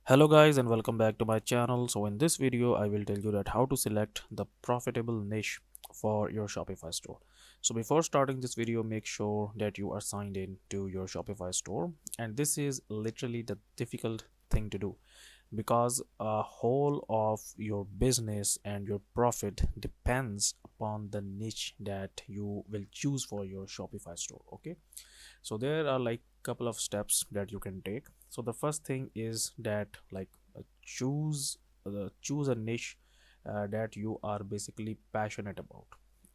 Hello guys and welcome back to my channel. So in this video I will tell you that how to select the profitable niche for your Shopify store. So before starting this video, make sure that you are signed in to your Shopify store, and this is literally the difficult thing to do because a whole of your business and your profit depends upon the niche that you will choose for your Shopify store. Okay, so there are like couple of steps that you can take. So the first thing is that choose a niche that you are basically passionate about.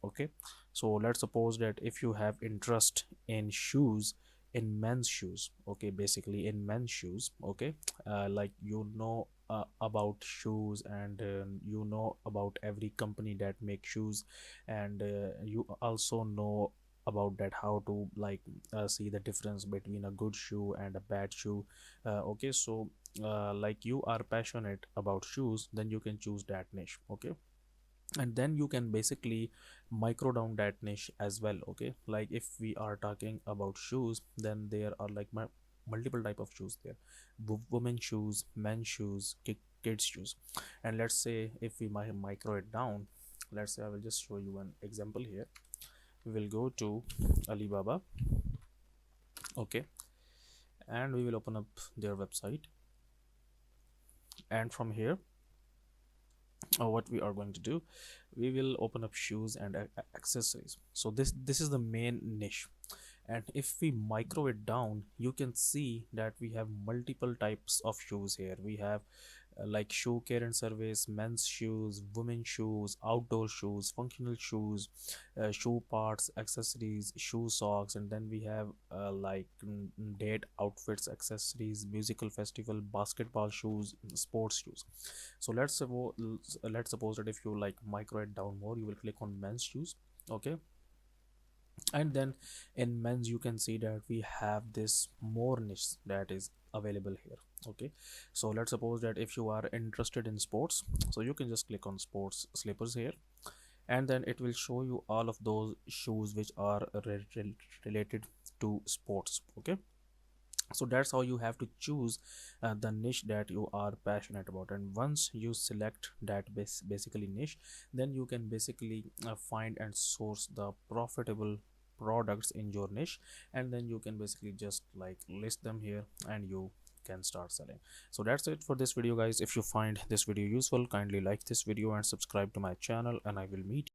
Okay, so let's suppose that if you have interest in shoes, in men's shoes, okay, basically in men's shoes, okay, like about shoes, and you know about every company that makes shoes, and you also know about that how to see the difference between a good shoe and a bad shoe. Okay, so like you are passionate about shoes, then you can choose that niche. Okay, and then you can basically micro down that niche as well. Okay, like if we are talking about shoes, then there are like multiple type of shoes there: women shoes, men's shoes, kids shoes. And let's say if we micro it down, let's say I will just show you an example here. We will go to Alibaba. Okay, and we will open up their website, and from here what we are going to do, we will open up shoes and accessories. So this is the main niche, and if we micro it down, you can see that we have multiple types of shoes here. We have like shoe care and service, men's shoes, women's shoes, outdoor shoes, functional shoes, shoe parts, accessories, shoe socks, and then we have date outfits, accessories, musical festival, basketball shoes, sports shoes. So let's suppose that if you like micro it down more, you will click on men's shoes. Okay, and then in men's you can see that we have this more niche that is available here. Okay, so let's suppose that if you are interested in sports, so you can just click on sports slippers here, and then it will show you all of those shoes which are related to sports. Okay, so that's how you have to choose the niche that you are passionate about, and once you select that basically niche, then you can basically find and source the profitable products in your niche, and then you can basically just like list them here and you can start selling. So that's it for this video guys. If you find this video useful, kindly like this video and subscribe to my channel, and I will meet